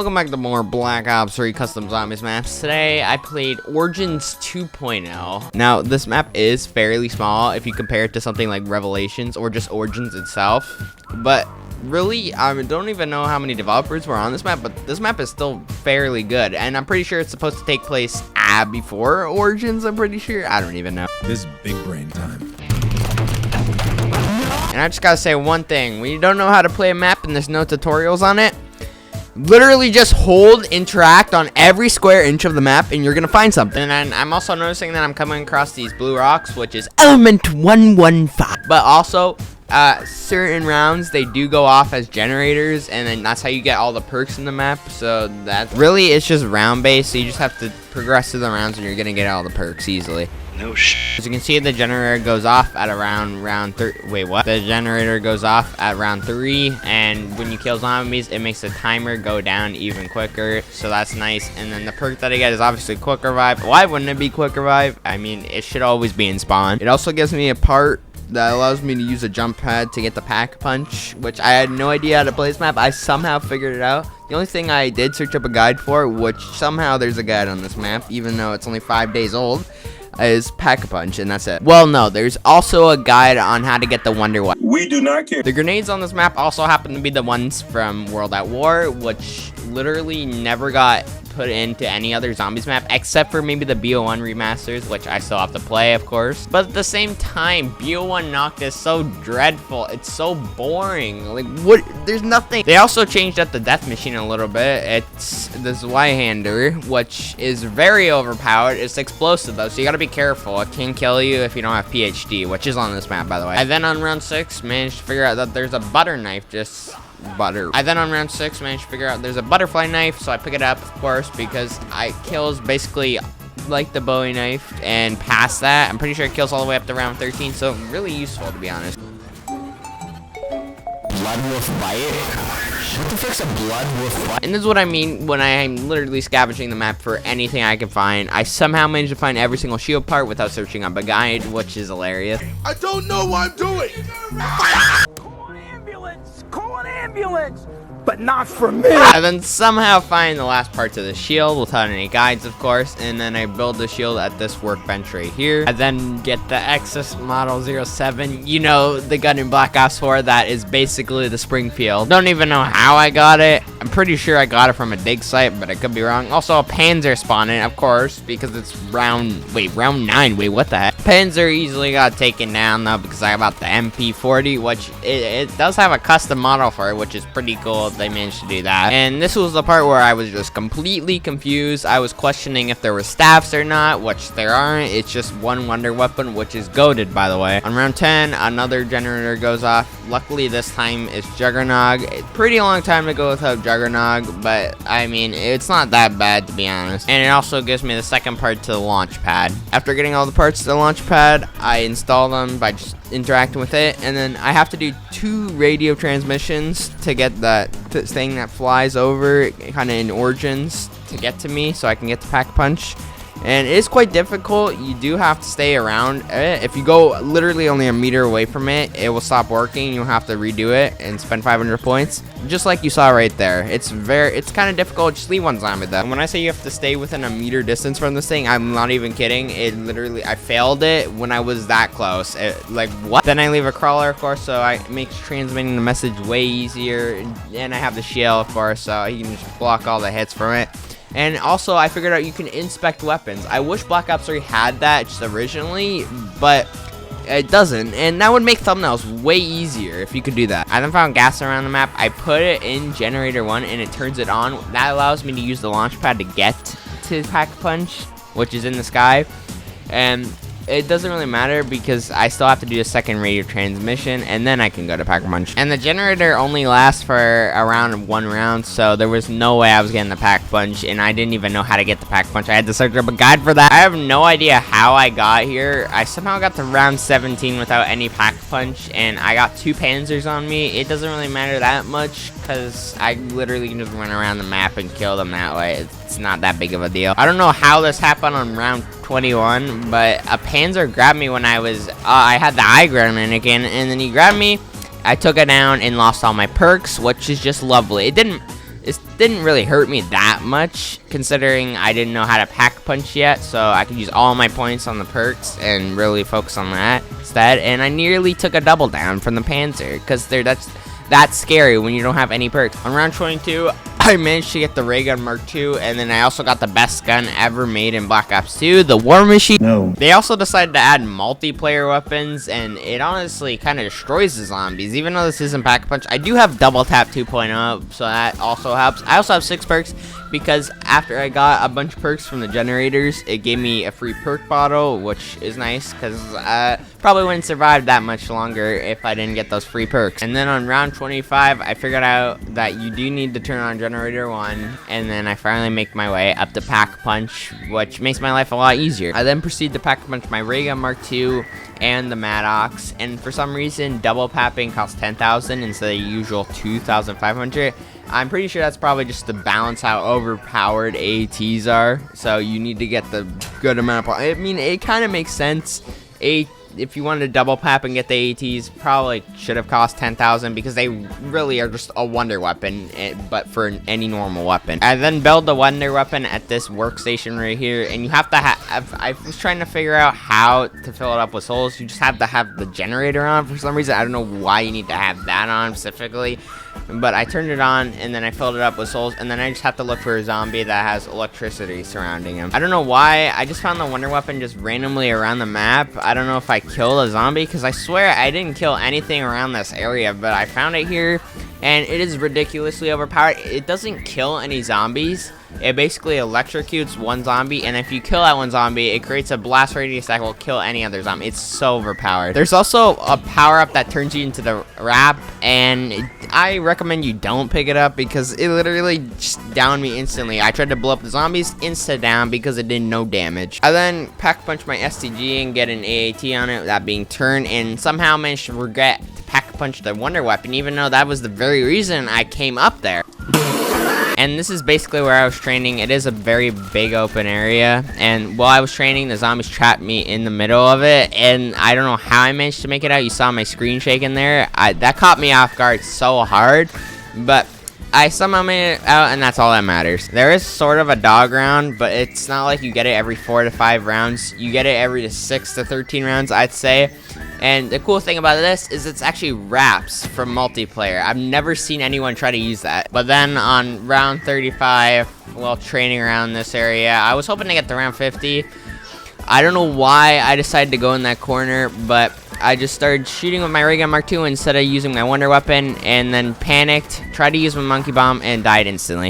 Welcome back to more Black Ops 3 Custom Zombies maps. Today, I played Origins 2.0. Now, this map is fairly small if you compare it to something like Revelations or just Origins itself. But really, I don't even know how many developers were on this map, but this map is still fairly good. And I'm pretty sure it's supposed to take place before Origins, I'm pretty sure. I don't even know. This is big brain time. And I just gotta say one thing. When you don't know how to play a map and there's no tutorials on it, literally just hold interact on every square inch of the map and you're gonna find something. And I'm also noticing that I'm coming across these blue rocks, which is element 115. But also, certain rounds, they do go off as generators, and then that's how you get all the perks in the map. So that really, it's just round based, so you just have to progress through the rounds and you're gonna get all the perks easily. No shit. As you can see, the generator goes off at around round 3. Wait, what? The generator goes off at round 3, and when you kill zombies, it makes the timer go down even quicker. So that's nice. And then the perk that I get is obviously Quick Revive. Why wouldn't it be Quick Revive? I mean, it should always be in spawn. It also gives me a part that allows me to use a jump pad to get the pack punch, which I had no idea how to play this map. I somehow figured it out. The only thing I did search up a guide for, which somehow there's a guide on this map, even though it's only 5 days old, is pack a punch, and that's it. Well, no, there's also a guide on how to get the wonder weapon. We do not care. The grenades on this map also happen to be the ones from World at War, which literally never got put into any other zombies map except for maybe the BO1 remasters, which I still have to play, of course. But at the same time, BO1 Knocked is so dreadful. It's so boring. Like, what? There's nothing. They also changed up the death machine a little bit. It's this Y-hander, which is very overpowered. It's explosive though, so you gotta be careful. It can kill you if you don't have PhD, which is on this map, by the way. I then on round 6 managed to figure out that there's a butter knife, just butter. I then on round 6 managed to figure out there's a butterfly knife, so I pick it up, of course, because it kills basically like the Bowie knife, and past that, I'm pretty sure it kills all the way up to round 13, so really useful, to be honest. Blood wolf bite? What the fuck's a blood wolf bite? And this is what I mean when I'm literally scavenging the map for anything I can find. I somehow managed to find every single shield part without searching up a guide, which is hilarious. I don't know what I'm doing. Call an ambulance, but not for me. I then somehow find the last parts of the shield without any guides, of course, and then I build the shield at this workbench right here. I then get the Exus Model 07, you know, the gun in Black Ops 4 that is basically the Springfield. Don't even know how I got it. I'm pretty sure I got it from a dig site, but I could be wrong. Also, a Panzer spawning, of course, because it's round 9. Wait, what the heck? Panzer easily got taken down, though, because I got the MP40, which it does have a custom model for it, which is pretty cool. They managed to do that. And this was the part where I was just completely confused. I was questioning if there were staffs or not, which there aren't. It's just one wonder weapon, which is goated, by the way. On round 10, another generator goes off. Luckily, this time it's Juggernog. Pretty long time to go without Juggernog, but I mean, it's not that bad, to be honest. And it also gives me the second part to the launch pad. After getting all the parts to the launch pad, I install them by just interacting with it, and then I have to do 2 radio transmissions to get that thing that flies over kind of in Origins to get to me so I can get the pack punch. And it is quite difficult. You do have to stay around it. If you go literally only a meter away from it, it will stop working. You'll have to redo it and spend 500 points, just like you saw right there. It's kind of difficult. Just leave one zombie though. And when I say you have to stay within a meter distance from this thing, I'm not even kidding. It literally, I failed it when I was that close. Like, what? Then I leave a crawler, of course, so it makes transmitting the message way easier. And I have the shield, of course, so you can just block all the hits from it. And also, I figured out you can inspect weapons. I wish Black Ops 3 had that just originally, but it doesn't. And that would make thumbnails way easier if you could do that. I then found gas around the map. I put it in Generator 1, and it turns it on. That allows me to use the launch pad to get to Pack Punch, which is in the sky. And it doesn't really matter because I still have to do a second radio transmission, and then I can go to Pack Punch. And the generator only lasts for around 1 round, so there was no way I was getting the Pack Punch, and I didn't even know how to get the Pack Punch. I had to search up a guide for that. I have no idea how I got here. I somehow got to round 17 without any Pack Punch, and I got 2 Panzers on me. It doesn't really matter that much because I literally can just run around the map and kill them that way. It's not that big of a deal. I don't know how this happened on round 21, but a Panzer grabbed me when I had the high ground mannequin, and then he grabbed me. I took it down and lost all my perks, which is just lovely. It didn't This didn't really hurt me that much, considering I didn't know how to pack punch yet, so I could use all my points on the perks and really focus on that instead. And I nearly took a double down from the Panzer, because that's scary when you don't have any perks. On round 22, I managed to get the Ray Gun Mark II, and then I also got the best gun ever made in Black Ops 2, the War Machine. No. They also decided to add multiplayer weapons, and it honestly kind of destroys the zombies. Even though this isn't Pack Punch, I do have Double Tap 2.0, so that also helps. I also have 6 perks, because after I got a bunch of perks from the generators, it gave me a free perk bottle, which is nice, because I probably wouldn't survive that much longer if I didn't get those free perks. And then on round 25, I figured out that you do need to turn on generator 1, and then I finally make my way up to Pack Punch, which makes my life a lot easier. I then proceed to Pack Punch my Ray Gun Mark II and the Maddox, and for some reason double papping costs 10,000 instead of the usual 2,500. I'm pretty sure that's probably just to balance how overpowered AATs are, so you need to get the good amount of, I mean, it kind of makes sense. If you wanted to double pap and get the AATs, probably should have cost 10,000, because they really are just a wonder weapon, but for any normal weapon. I then build the wonder weapon at this workstation right here, and you have to have, I was trying to figure out how to fill it up with souls. You just have to have the generator on for some reason. I don't know why you need to have that on specifically, but I turned it on, and then I filled it up with souls, and then I just have to look for a zombie that has electricity surrounding him. I don't know why, I just found the wonder weapon just randomly around the map. I don't know if I killed a zombie, because I swear I didn't kill anything around this area, but I found it here, and it is ridiculously overpowered. It doesn't kill any zombies. It basically electrocutes one zombie, and if you kill that one zombie, it creates a blast radius that will kill any other zombie. It's so overpowered. There's also a power-up that turns you into the wrap, and I recommend you don't pick it up, because it literally just downed me instantly. I tried to blow up the zombies, insta-down, because it did no damage. I then Pack Punch my STG and get an AAT on it, that being turn, and somehow managed to forget to Pack Punch the wonder weapon, even though that was the very reason I came up there. And this is basically where I was training. It is a very big open area, and while I was training, the zombies trapped me in the middle of it, and I don't know how I managed to make it out. You saw my screen shaking there. That caught me off guard so hard, but I somehow made it out, and that's all that matters. There is sort of a dog round, but it's not like you get it every 4 to 5 rounds. You get it every 6 to 13 rounds, I'd say. And the cool thing about this is it's actually wraps from multiplayer. I've never seen anyone try to use that. But then on round 35, while training around this area, I was hoping to get to round 50. I don't know why I decided to go in that corner, but I just started shooting with my Ray Gun Mark II instead of using my wonder weapon, and then panicked, tried to use my monkey bomb, and died instantly.